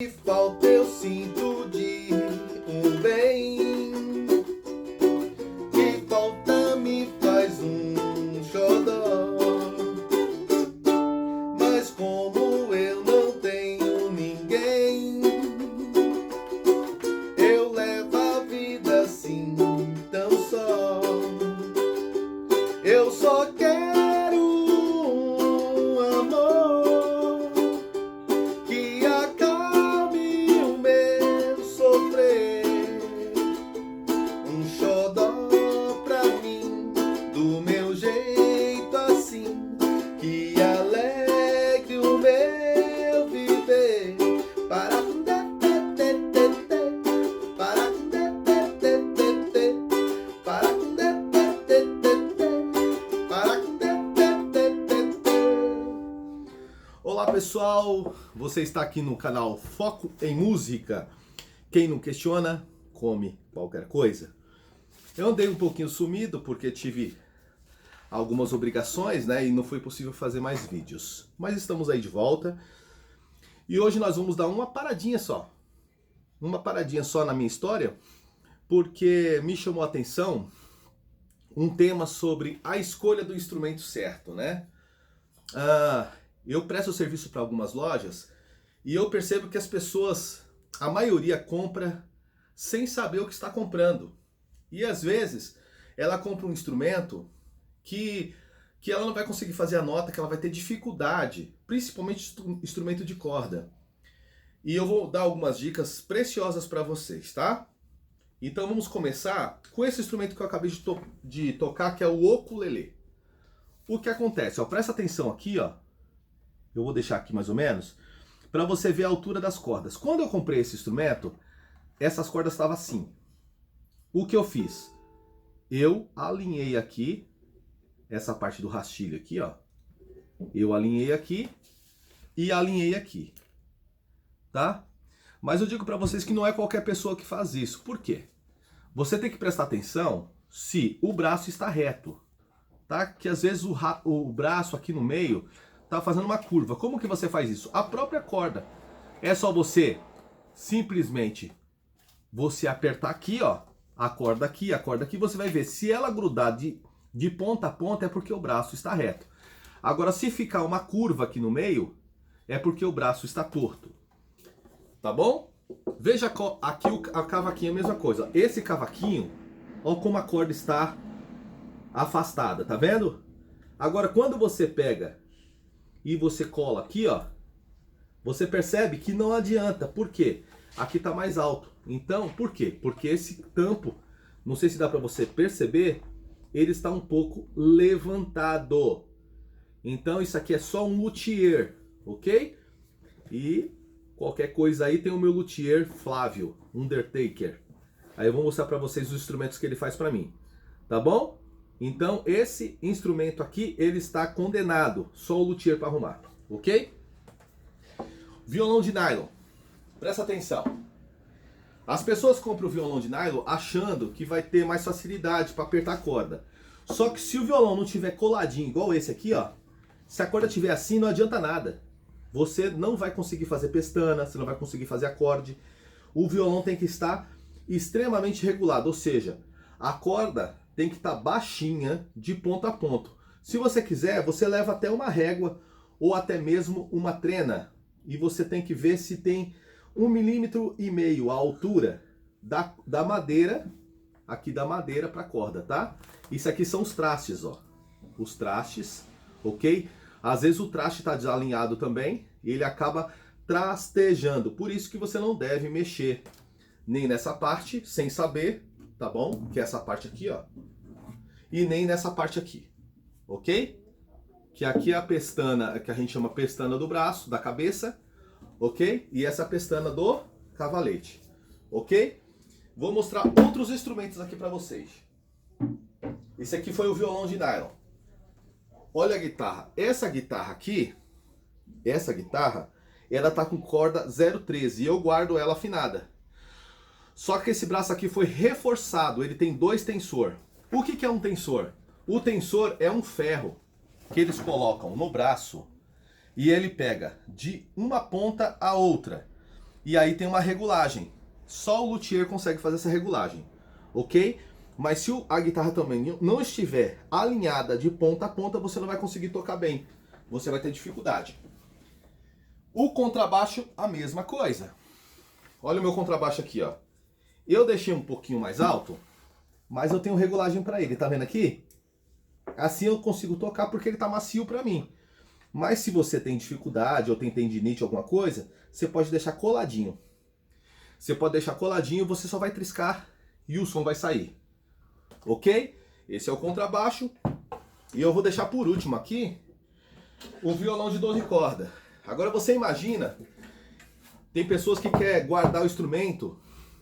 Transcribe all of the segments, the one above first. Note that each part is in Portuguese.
Que falta eu sinto de um bem, que falta me faz um xodó. Mas como eu não tenho ninguém, eu levo a vida assim tão só. Eu só quero um amor que acalme o meu sofrer, um xodó pra mim, do meu jeito assim, que alegre o meu viver. Para Olá pessoal, você está aqui no canal Foco em Música. Quem não questiona, come qualquer coisa. Eu andei um pouquinho sumido porque tive algumas obrigações, né? E não foi possível fazer mais vídeos. Mas estamos aí de volta. E hoje nós vamos dar uma paradinha só. Uma paradinha só na minha história, porque me chamou a atenção um tema sobre a escolha do instrumento certo, né? Eu presto serviço para algumas lojas e eu percebo que as pessoas, a maioria compra sem saber o que está comprando. E às vezes ela compra um instrumento que ela não vai conseguir fazer a nota, que ela vai ter dificuldade, principalmente instrumento de corda. E eu vou dar algumas dicas preciosas para vocês, tá? Então vamos começar com esse instrumento que eu acabei de tocar, que é o ukulele. O que acontece? Ó, presta atenção aqui, ó. Eu vou deixar aqui mais ou menos, para você ver a altura das cordas. Quando eu comprei esse instrumento, essas cordas estavam assim. O que eu fiz? Eu alinhei aqui, essa parte do rastilho aqui, ó. Eu alinhei aqui e alinhei aqui, tá? Mas eu digo para vocês que não é qualquer pessoa que faz isso. Por quê? Você tem que prestar atenção se o braço está reto, tá? Que às vezes o braço aqui no meio tá fazendo uma curva. Como que você faz isso? A própria corda. É só você simplesmente apertar aqui, ó, a corda aqui, você vai ver. Se ela grudar de ponta a ponta é porque o braço está reto. Agora, se ficar uma curva aqui no meio, é porque o braço está torto. Tá bom? Veja aqui a cavaquinho é a mesma coisa. Esse cavaquinho, ó como a corda está afastada, tá vendo? Agora, quando você pega e você cola aqui, ó, você percebe que não adianta. Por quê? Aqui está mais alto. Então, por quê? Porque esse tampo, não sei se dá para você perceber, ele está um pouco levantado. Então, isso aqui é só um luthier, ok? E qualquer coisa aí tem o meu luthier Flávio, Undertaker. Aí eu vou mostrar para vocês os instrumentos que ele faz para mim, tá bom? Então, esse instrumento aqui, ele está condenado. Só o luthier para arrumar, ok? Violão de nylon. Presta atenção. As pessoas compram o violão de nylon achando que vai ter mais facilidade para apertar a corda. Só que se o violão não tiver coladinho, igual esse aqui, ó, se a corda tiver assim, não adianta nada. Você não vai conseguir fazer pestana, você não vai conseguir fazer acorde. O violão tem que estar extremamente regulado, ou seja, a corda tem que estar baixinha de ponta a ponto. Se você quiser, você leva até uma régua ou até mesmo uma trena. E você tem que ver se tem 1,5 mm a altura da madeira, aqui da madeira para a corda, tá? Isso aqui são os trastes, ó. Os trastes, ok? Às vezes o traste está desalinhado também e ele acaba trastejando. Por isso que você não deve mexer nem nessa parte sem saber, tá bom? Que é essa parte aqui, ó. E nem nessa parte aqui, ok? Que aqui é a pestana, que a gente chama pestana do braço, da cabeça, ok? E essa pestana do cavalete, ok? Vou mostrar outros instrumentos aqui para vocês. Esse aqui foi o violão de nylon. Olha a guitarra. Essa guitarra aqui, ela tá com corda 0,13 e eu guardo ela afinada. Só que esse braço aqui foi reforçado, ele tem 2 tensor. O que é um tensor? O tensor é um ferro que eles colocam no braço e ele pega de uma ponta a outra. e aí tem uma regulagem. Só o luthier consegue fazer essa regulagem, ok? Mas se a guitarra também não estiver alinhada de ponta a ponta, você não vai conseguir tocar bem. Você vai ter dificuldade. O contrabaixo, a mesma coisa. Olha o meu contrabaixo aqui, ó. Eu deixei um pouquinho mais alto, mas eu tenho regulagem para ele. Tá vendo aqui? Assim eu consigo tocar porque ele tá macio para mim. Mas se você tem dificuldade ou tem tendinite, alguma coisa, você pode deixar coladinho. Você pode deixar coladinho, você só vai triscar e o som vai sair. Ok? Esse é o contrabaixo. E eu vou deixar por último aqui o violão de 12 cordas. Agora você imagina, tem pessoas que querem guardar o instrumento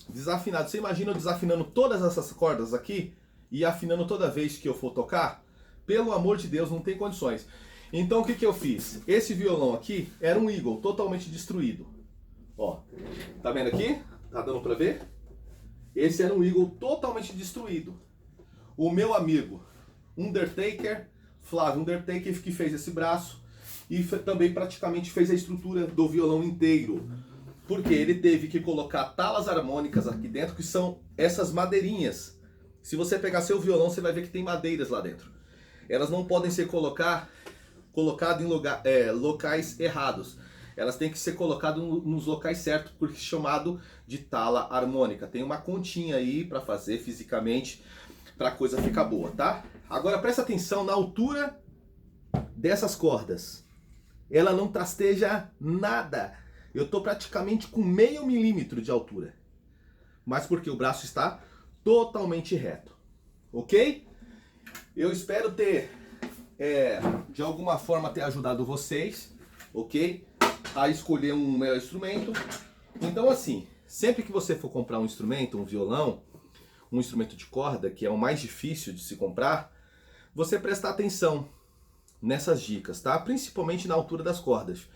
desafinado. Você imagina eu desafinando todas essas cordas aqui e afinando toda vez que eu for tocar? Pelo amor de Deus, não tem condições. Então o que eu fiz? Esse violão aqui era um Eagle totalmente destruído. Ó, tá vendo aqui? Tá dando pra ver? Esse era um Eagle totalmente destruído. O meu amigo Undertaker, Flávio Undertaker, que fez esse braço e também praticamente fez a estrutura do violão inteiro. Porque ele teve que colocar talas harmônicas aqui dentro, que são essas madeirinhas. Se você pegar seu violão, você vai ver que tem madeiras lá dentro. Elas não podem ser colocadas em locais errados. Elas têm que ser colocadas nos locais certos, porque é chamado de tala harmônica. Tem uma continha aí para fazer fisicamente, para a coisa ficar boa, tá? Agora presta atenção na altura dessas cordas. Ela não trasteja nada. Eu estou praticamente com meio milímetro de altura. Mas porque o braço está totalmente reto. Ok? Eu espero ter, de alguma forma, ter ajudado vocês, ok? A escolher um melhor instrumento. Então assim, sempre que você for comprar um instrumento, um violão, um instrumento de corda, que é o mais difícil de se comprar, você prestar atenção nessas dicas, tá? Principalmente na altura das cordas.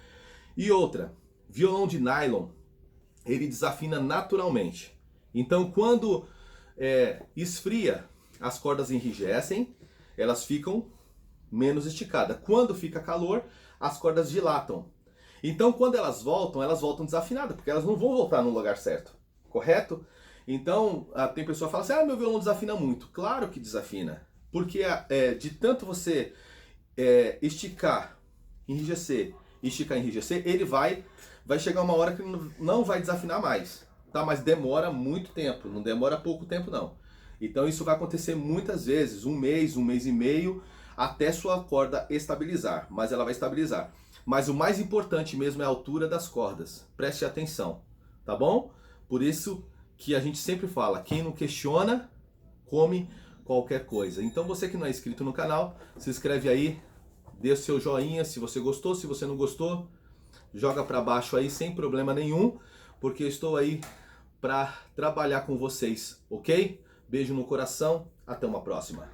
E outra, violão de nylon, ele desafina naturalmente. Então quando esfria, as cordas enrijecem, elas ficam menos esticadas. Quando fica calor, as cordas dilatam. Então quando elas voltam desafinadas, porque elas não vão voltar no lugar certo, correto? Então tem pessoa que fala assim, meu violão desafina muito. Claro que desafina, porque de tanto você esticar, enrijecer, ele vai chegar uma hora que não vai desafinar mais, tá? Mas demora muito tempo, não demora pouco tempo não. Então isso vai acontecer muitas vezes, um mês e meio, até sua corda estabilizar, mas ela vai estabilizar. Mas o mais importante mesmo é a altura das cordas, preste atenção, tá bom? Por isso que a gente sempre fala, quem não questiona, come qualquer coisa. Então você que não é inscrito no canal, se inscreve aí, dê o seu joinha se você gostou, se você não gostou, joga para baixo aí sem problema nenhum, porque eu estou aí para trabalhar com vocês, ok? Beijo no coração, até uma próxima.